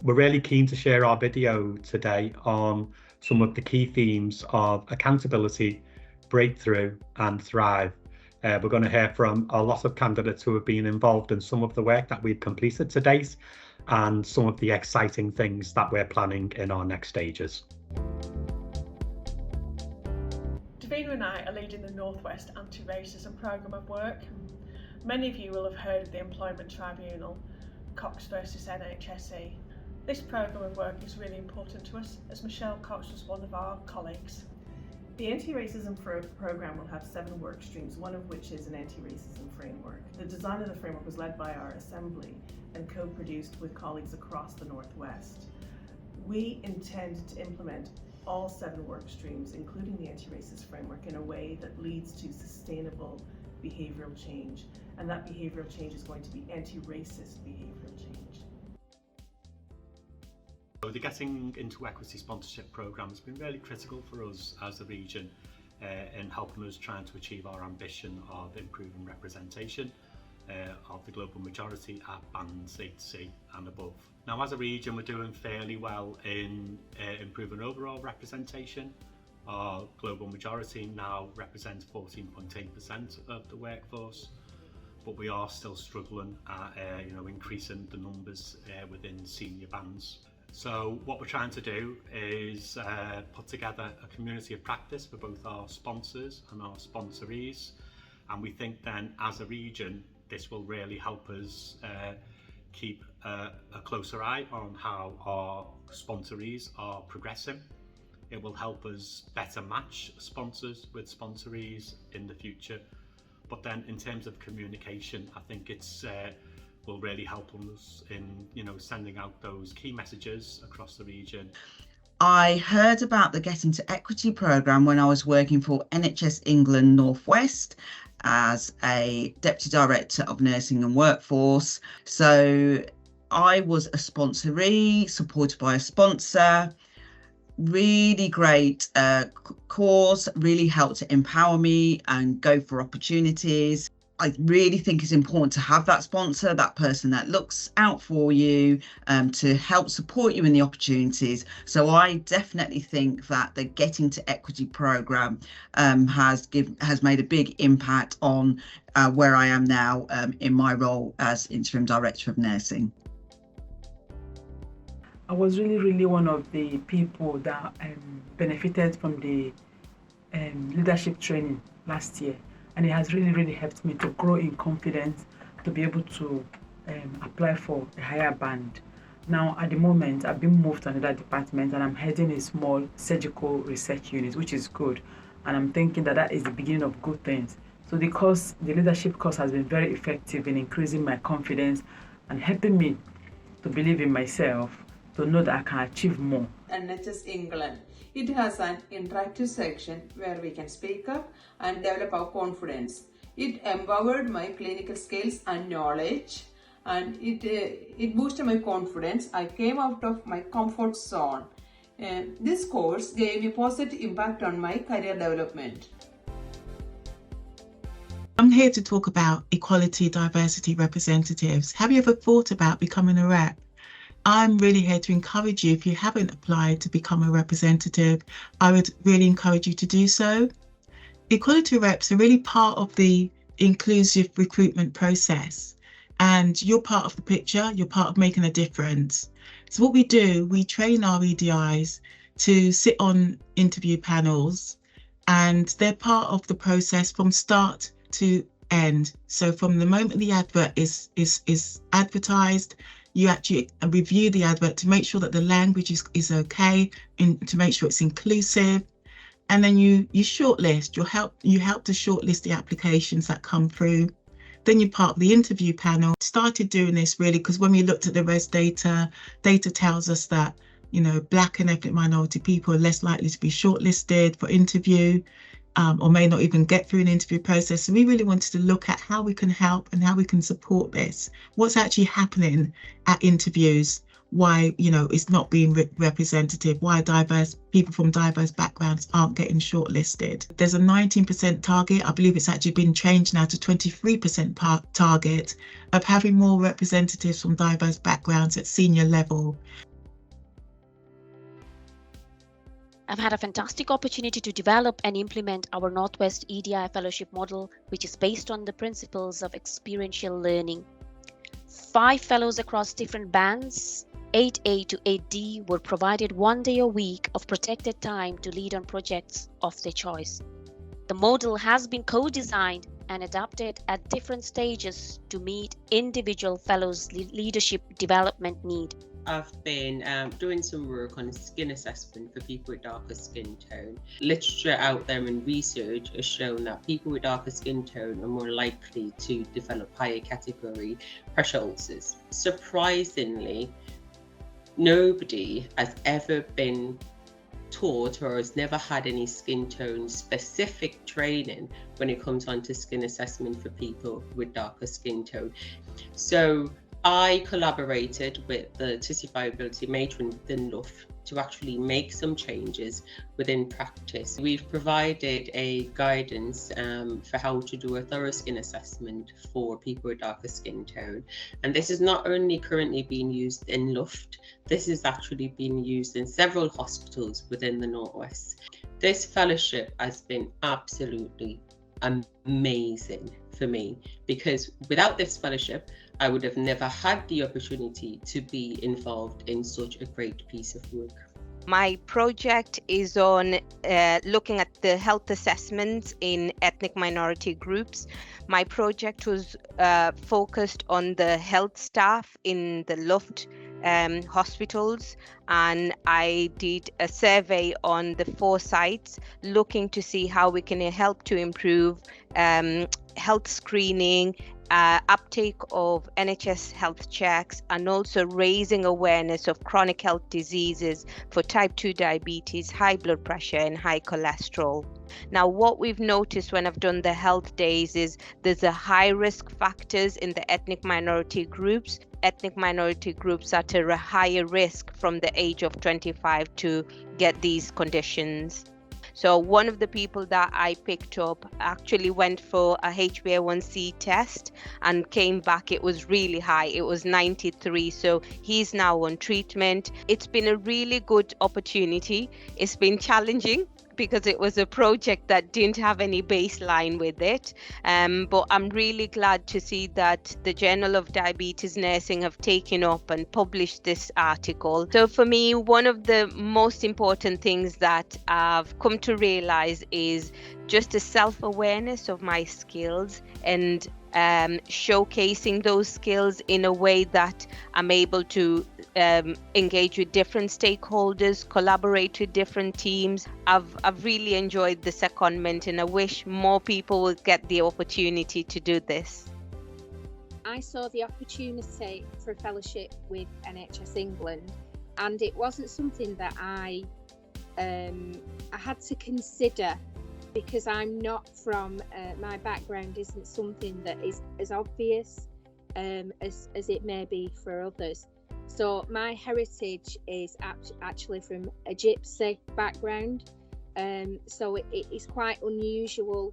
We're really keen to share our video today on some of the key themes of accountability, breakthrough and thrive. We're going to hear from a lot of candidates who have been involved in some of the work that we've completed to date and some of the exciting things that we're planning in our next stages. Davina and I are leading the Northwest Anti-Racism Programme of work. Many of you will have heard of the Employment Tribunal, Cox versus NHS. This programme of work is really important to us, as Michelle Cox was one of our colleagues. The anti-racism programme will have 7 work streams, one of which is an anti-racism framework. The design of the framework was led by our assembly and co-produced with colleagues across the Northwest. We intend to implement all 7 work streams, including the anti-racist framework, in a way that leads to sustainable behavioural change. And that behavioural change is going to be anti-racist behavioural change. So the Getting into Equity Sponsorship programme has been really critical for us as a region in helping us trying to achieve our ambition of improving representation of the global majority at bands 8C and above. Now, as a region, we're doing fairly well in improving overall representation. Our global majority now represents 14.8% of the workforce, but we are still struggling at increasing the numbers within senior bands. So what we're trying to do is put together a community of practice for both our sponsors and our sponsorees, and we think then as a region this will really help us keep a closer eye on how our sponsorees are progressing. It will help us better match sponsors with sponsorees in the future, but then in terms of communication, I think it's will really help us in sending out those key messages across the region. I heard about the Getting to Equity programme when I was working for NHS England Northwest as a Deputy Director of Nursing and Workforce. So I was a sponsoree, supported by a sponsor. Really great cause, really helped to empower me and go for opportunities. I really think it's important to have that sponsor, that person that looks out for you to help support you in the opportunities. So I definitely think that the Getting to Equity programme has made a big impact on where I am now in my role as Interim Director of Nursing. I was really one of the people that benefited from the leadership training last year. And it has really helped me to grow in confidence to be able to apply for a higher band. Now, at the moment, I've been moved to another department and I'm heading a small surgical research unit, which is good. And I'm thinking that is the beginning of good things. So the leadership course has been very effective in increasing my confidence and helping me to believe in myself, to know that I can achieve more. NHS England. It has an interactive section where we can speak up and develop our confidence. It empowered my clinical skills and knowledge, and it boosted my confidence. I came out of my comfort zone. This course gave me positive impact on my career development. I'm here to talk about equality, diversity representatives. Have you ever thought about becoming a rep? I'm really here to encourage you. If you haven't applied to become a representative, I would really encourage you to do so. Equality reps are really part of the inclusive recruitment process, and you're part of the picture, you're part of making a difference. So what we do, we train our EDIs to sit on interview panels, and they're part of the process from start to end. So from the moment the advert is advertised, you actually review the advert to make sure that the language is okay and to make sure it's inclusive. And then you shortlist, you help to shortlist the applications that come through. Then you're part of the interview panel. Started doing this really because when we looked at the res data tells us that, Black and ethnic minority people are less likely to be shortlisted for interview or may not even get through an interview process. So we really wanted to look at how we can help and how we can support this. What's actually happening at interviews, why, it's not being representative, why people from diverse backgrounds aren't getting shortlisted. There's a 19% target. I believe it's actually been changed now to 23% target of having more representatives from diverse backgrounds at senior level. I've had a fantastic opportunity to develop and implement our Northwest EDI Fellowship model, which is based on the principles of experiential learning. 5 fellows across different bands, 8A to 8D, were provided 1 day a week of protected time to lead on projects of their choice. The model has been co-designed and adapted at different stages to meet individual fellows' leadership development need. I've been doing some work on skin assessment for people with darker skin tone. Literature out there and research has shown that people with darker skin tone are more likely to develop higher category pressure ulcers. Surprisingly, nobody has ever been taught or has never had any skin tone specific training when it comes on to skin assessment for people with darker skin tone. So I collaborated with the tissue viability matron within LUF to actually make some changes within practice. We've provided a guidance for how to do a thorough skin assessment for people with darker skin tone. And this is not only currently being used in LUF, this is actually being used in several hospitals within the Northwest. This fellowship has been absolutely amazing for me, because without this fellowship, I would have never had the opportunity to be involved in such a great piece of work. My project is on looking at the health assessments in ethnic minority groups. My project was focused on the health staff in the Luft hospitals, and I did a survey on the 4 sites looking to see how we can help to improve health screening, uptake of NHS health checks, and also raising awareness of chronic health diseases for type 2 diabetes, high blood pressure and high cholesterol. Now, what we've noticed when I've done the health days is there's a high risk factors in the ethnic minority groups. Ethnic minority groups are at a higher risk from the age of 25 to get these conditions. So one of the people that I picked up actually went for a HbA1c test and came back, it was really high, it was 93, so he's now on treatment. It's been a really good opportunity. It's been challenging because it was a project that didn't have any baseline with it, but I'm really glad to see that the Journal of Diabetes Nursing have taken up and published this article. So for me, one of the most important things that I've come to realize is just a self-awareness of my skills and showcasing those skills in a way that I'm able to engage with different stakeholders, collaborate with different teams. I've really enjoyed the secondment, and I wish more people would get the opportunity to do this. I saw the opportunity for a fellowship with NHS England, and it wasn't something that I had to consider, because I'm not from, my background isn't something that is as obvious as it may be for others. So my heritage is actually from a gypsy background, so it is quite unusual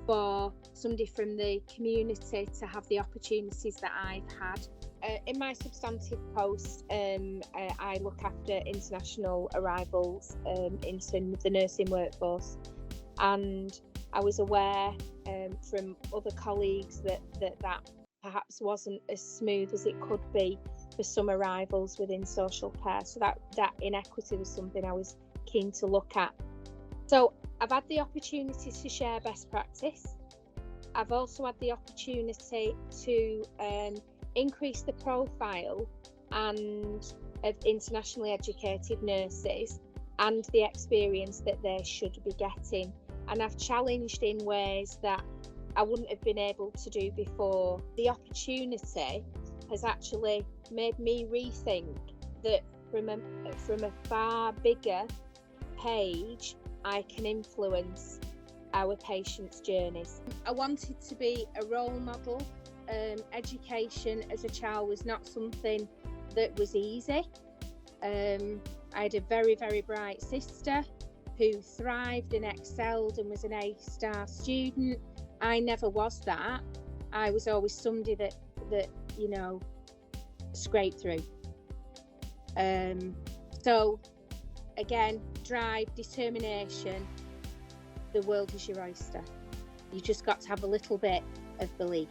for somebody from the community to have the opportunities that I've had. In my substantive post, I look after international arrivals into the nursing workforce. And I was aware from other colleagues that perhaps wasn't as smooth as it could be for some arrivals within social care. So that inequity was something I was keen to look at. So I've had the opportunity to share best practice. I've also had the opportunity to increase the profile and of internationally educated nurses and the experience that they should be getting. And I've challenged in ways that I wouldn't have been able to do before. The opportunity has actually made me rethink that from a far bigger page, I can influence our patients' journeys. I wanted to be a role model. Education as a child was not something that was easy. I had a very, very bright sister who thrived and excelled and was an A-star student. I never was that. I was always somebody that you know, scraped through. So again, drive, determination, the world is your oyster. You just got to have a little bit of belief.